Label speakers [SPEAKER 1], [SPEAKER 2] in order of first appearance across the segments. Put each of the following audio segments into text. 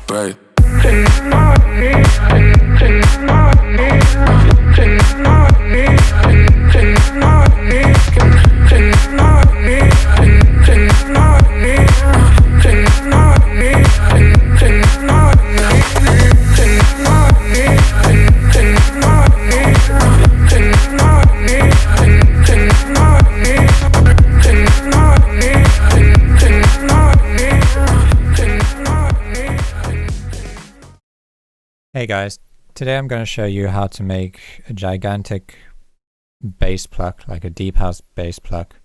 [SPEAKER 1] Right.
[SPEAKER 2] Hey guys, today I'm going to show you how to make a gigantic bass pluck, like a deep house bass pluck,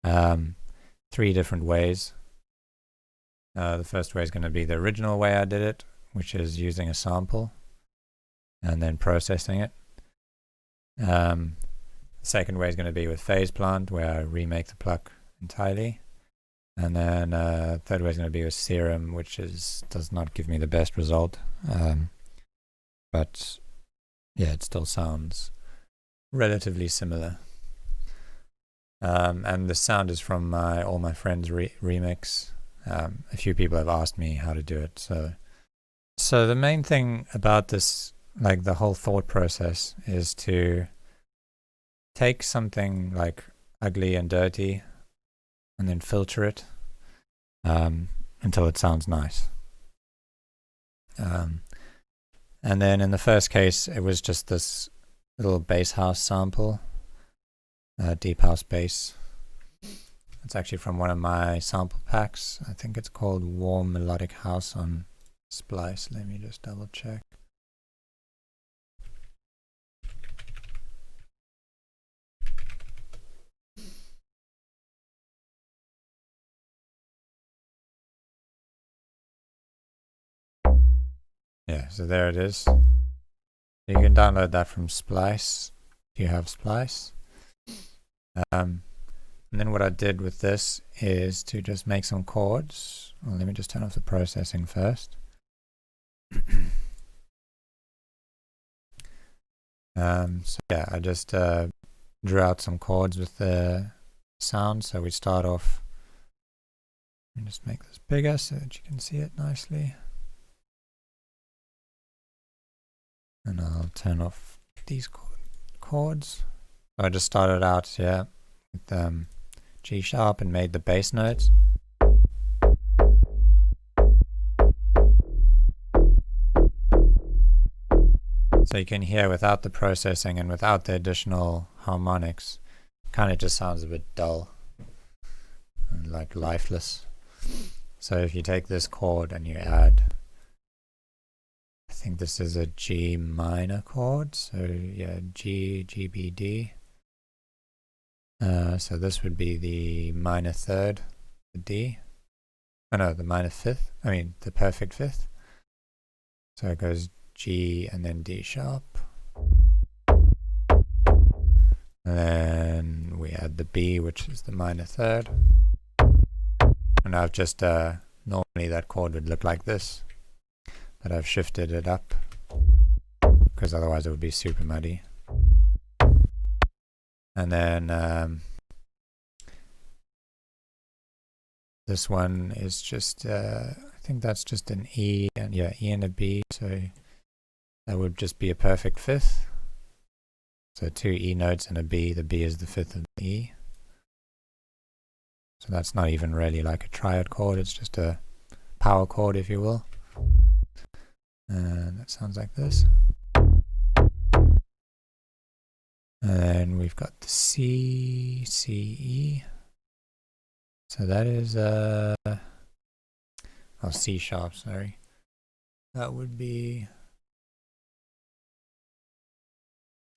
[SPEAKER 2] 3 different ways. The first way is going to be the original way I did it, which is using a sample and then processing it. The second way is going to be with phase plant, where I remake the pluck entirely. And then third way is going to be with Serum, which does not give me the best result. But yeah, it still sounds relatively similar. And the sound is from all my friends' remix. A few people have asked me how to do it. So the main thing about this, like the whole thought process, is to take something like ugly and dirty and then filter it until it sounds nice. And then in the first case, it was just this little bass house sample, deep house bass. It's actually from one of my sample packs. I think it's called Warm Melodic House on Splice. Let me just double check. Yeah, so there it is. You can download that from Splice if you have Splice. And then what I did with this is to just make some chords. Well, let me just turn off the processing first. So yeah, I just drew out some chords with the sound. So we start off, let me just make this bigger so that you can see it nicely. And I'll turn off these chords. So I just started out here with G sharp and made the bass notes. So you can hear without the processing and without the additional harmonics, kind of just sounds a bit dull and like lifeless. So if you take this chord and you add, I think this is a G minor chord, so yeah, G, G, B, D. So this would be the minor third, the D. Oh no, the minor fifth, I mean the perfect fifth. So it goes G and then D sharp. And then we add the B, which is the minor third. And I've just, normally that chord would look like this, but I've shifted it up because otherwise it would be super muddy. And then this one is just, I think that's just an E, and yeah, E and a B, so that would just be a perfect fifth. So 2 E notes and a B, the B is the fifth of the E. So that's not even really like a triad chord, it's just a power chord, if you will. And that sounds like this. And then we've got the C, C, E. So that is C sharp, sorry. That would be,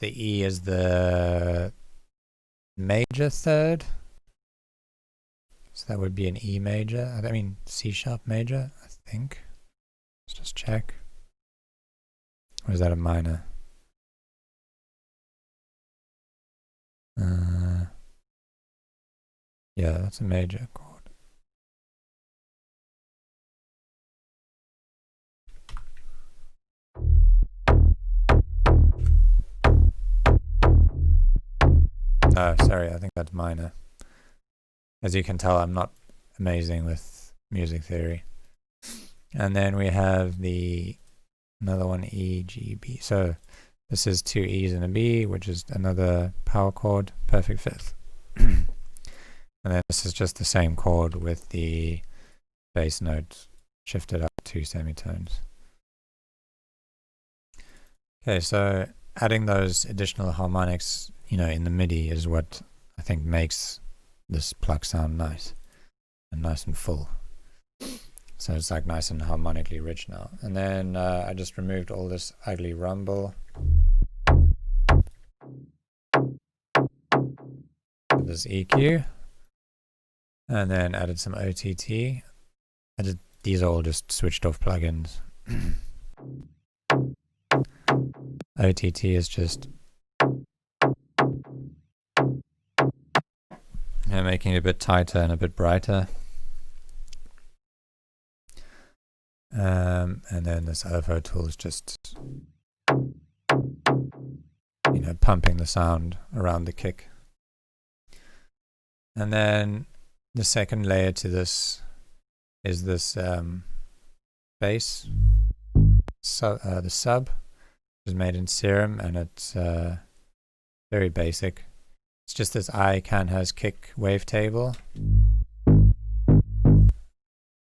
[SPEAKER 2] the E is the major third. So that would be an E major, I mean C sharp major, I think. Let's just check. Or is that a minor? Yeah, that's a major chord. Oh, sorry, I think that's minor. As you can tell, I'm not amazing with music theory. And then we have another one, E, G, B. So this is 2 E's and a B, which is another power chord, perfect fifth. And then this is just the same chord with the bass note shifted up 2 semitones. Okay, so adding those additional harmonics, in the MIDI is what I think makes this Pluck sound nice and full. So it's like nice and harmonically rich now. And then I just removed all this ugly rumble. This EQ. And then added some OTT. These are all just switched off plugins. OTT is just making it a bit tighter and a bit brighter. And then this OVO tool is just, pumping the sound around the kick. And then the second layer to this is this bass. So the sub is made in Serum, and it's very basic. It's just this I-can-has kick wavetable,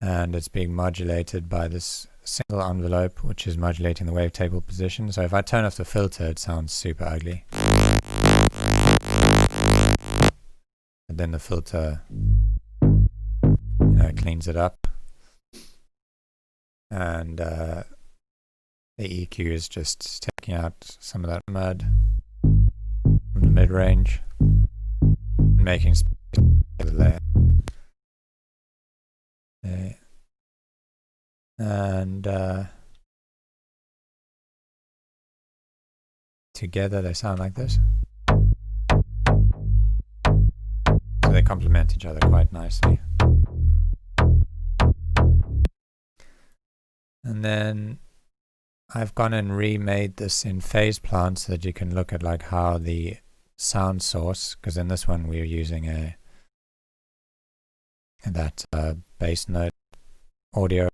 [SPEAKER 2] and it's being modulated by this single envelope, which is modulating the wavetable position. So if I turn off the filter, it sounds super ugly. And then the filter, cleans it up. And the EQ is just taking out some of that mud from the mid-range and making space for the layer. Okay. And together they sound like this. So they complement each other quite nicely. And then I've gone and remade this in phase plant so that you can look at like how the sound source, because in this one we're using that bass note audio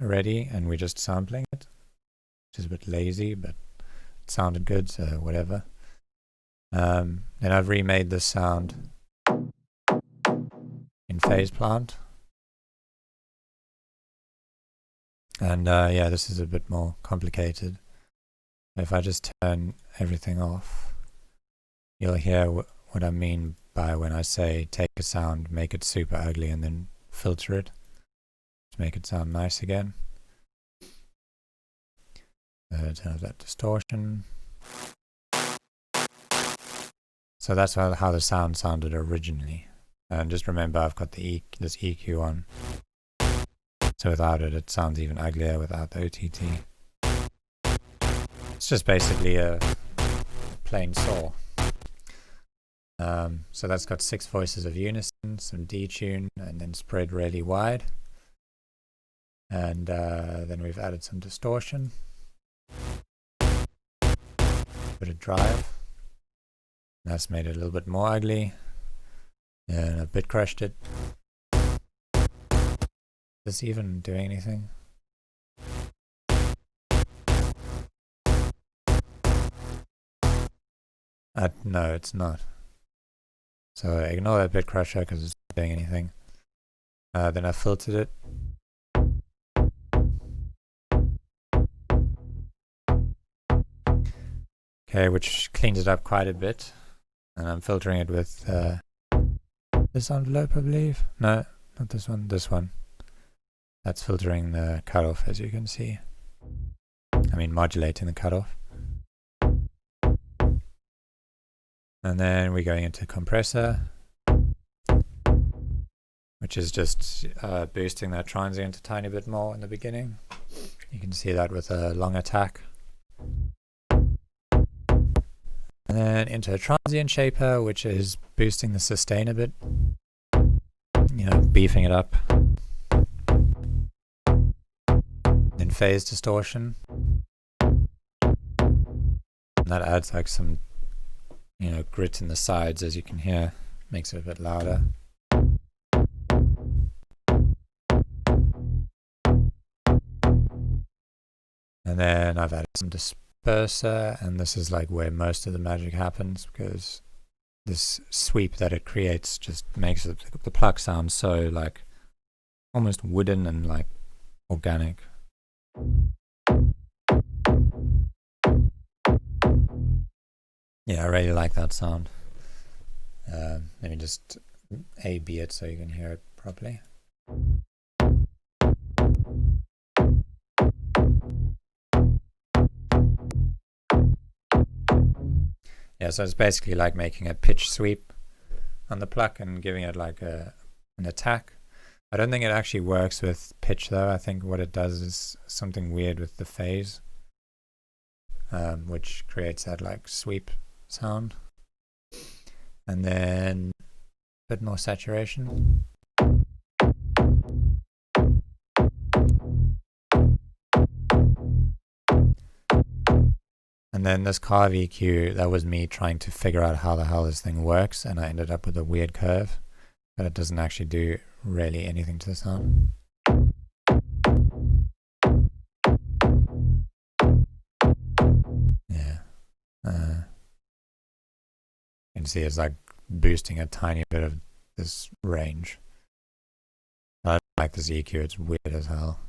[SPEAKER 2] already, and we're just sampling it, which is a bit lazy, but it sounded good, so whatever. Then I've remade this sound in phase plant. And yeah, this is a bit more complicated. If I just turn everything off, you'll hear what I mean by when I say take a sound, make it super ugly, and then filter it to make it sound nice again. Turn off that distortion. So that's how the sound sounded originally. And just remember, I've got this EQ on. So without it, it sounds even uglier without the OTT. It's just basically a plain saw. So that's got 6 voices of unison, some detune, and then spread really wide. And then we've added some distortion. Bit of drive. That's made it a little bit more ugly. And I've bit crushed it. Is this even doing anything? No, it's not. So ignore that bit crusher because it's not doing anything. Then I filtered it. Okay, which cleans it up quite a bit. And I'm filtering it with this envelope, I believe. No, not this one, this one. That's filtering the cutoff, as you can see. I mean, modulating the cutoff. And then we're going into compressor, which is just boosting that transient a tiny bit more in the beginning. You can see that with a long attack. And then into a transient shaper, which is boosting the sustain a bit, beefing it up. Then phase distortion. And that adds like some, grit in the sides, as you can hear, makes it a bit louder. And then I've added some disperser, and this is like where most of the magic happens, because this sweep that it creates just makes the pluck sound so like almost wooden and like organic. Yeah, I really like that sound. Let me just A-B it so you can hear it properly. Yeah, so it's basically like making a pitch sweep on the pluck and giving it like an attack. I don't think it actually works with pitch though. I think what it does is something weird with the phase, which creates that like sweep sound. And then a bit more saturation. And then this carve EQ, that was me trying to figure out how the hell this thing works, and I ended up with a weird curve, but it doesn't actually do really anything to the sound. Yeah. You can see it's like boosting a tiny bit of this range. I don't like this EQ, it's weird as hell.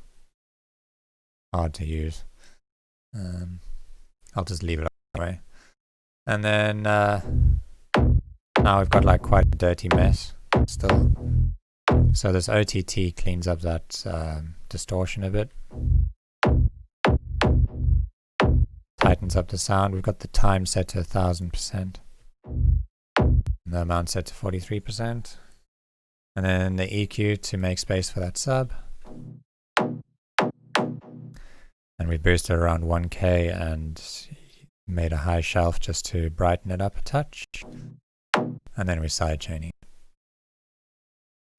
[SPEAKER 2] Hard to use. I'll just leave it up anyway. And then now we've got like quite a dirty mess still. So this OTT cleans up that distortion a bit. Tightens up the sound. We've got the time set to 1000%. The amount set to 43%. And then the EQ to make space for that sub. And we boosted around 1K and made a high shelf just to brighten it up a touch. And then we're sidechaining.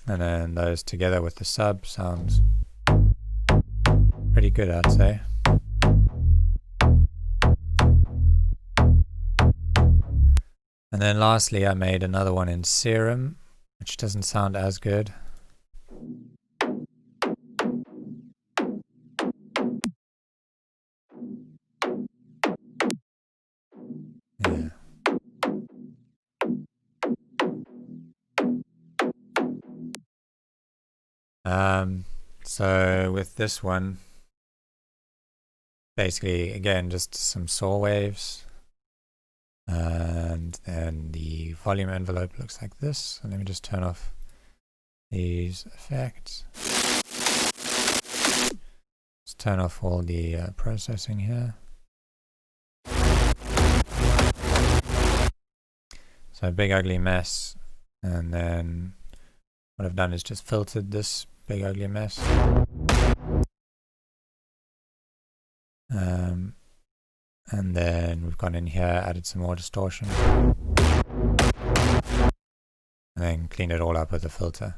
[SPEAKER 2] And then those together with the sub sounds pretty good, I'd say. And then lastly, I made another one in Serum, which doesn't sound as good. Yeah. So with this one, basically again just some saw waves, and then the volume envelope looks like this. And let me just turn off these effects. Let's turn off all the processing here. So big ugly mess, and then what I've done is just filtered this big ugly mess. And then we've gone in here, added some more distortion, and then cleaned it all up with a filter.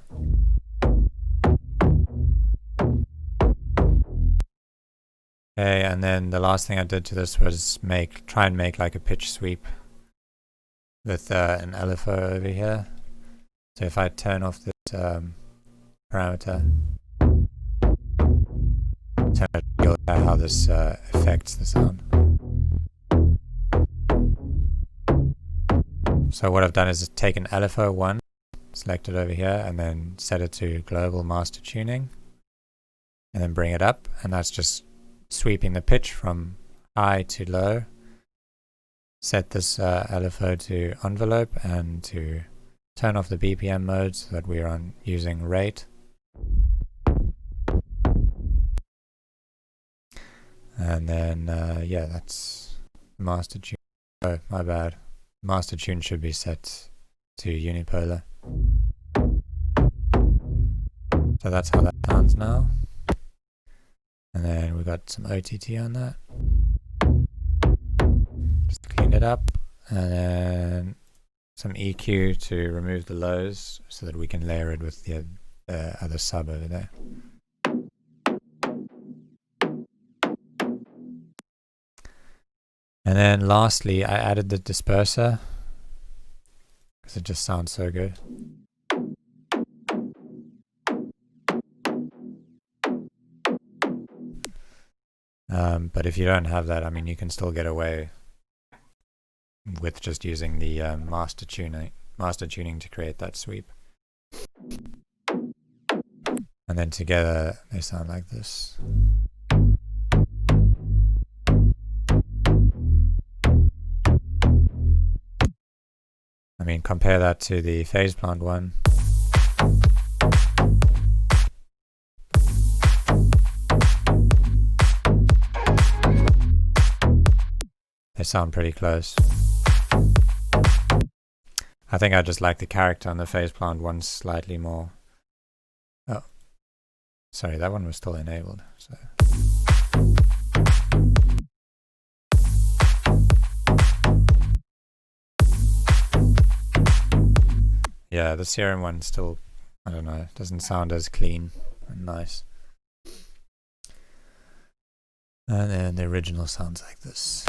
[SPEAKER 2] Okay, and then the last thing I did to this was try and make like a pitch sweep with an LFO over here. So if I turn off this parameter, you'll hear how this affects the sound. So what I've done is take an LFO 1, select it over here, and then set it to global master tuning, and then bring it up, and that's just sweeping the pitch from high to low. Set this LFO to envelope, and to turn off the BPM mode so that we're on using rate. And then yeah, that's master tune. Oh, my bad. Master tune should be set to unipolar. So that's how that sounds now. And then we got some OTT on that. Just clean it up, and then some EQ to remove the lows so that we can layer it with the other sub over there. And then lastly, I added the disperser because it just sounds so good. But if you don't have that, I mean, you can still get away with just using the master tuning to create that sweep. And then together they sound like this. I mean, compare that to the phase plant one. They sound pretty close. I think I just like the character on the phase plant one slightly more. Oh, sorry, that one was still enabled. So. Yeah, the Serum one still, I don't know, doesn't sound as clean and nice. And then the original sounds like this.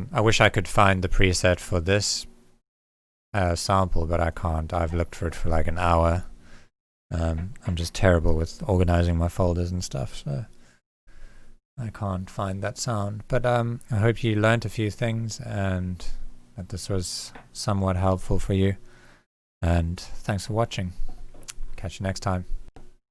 [SPEAKER 2] I wish I could find the preset for this sample, but I can't. I've looked for it for like an hour. I'm just terrible with organizing my folders and stuff, so I can't find that sound. But I hope you learned a few things and that this was somewhat helpful for you. And thanks for watching. Catch you next time.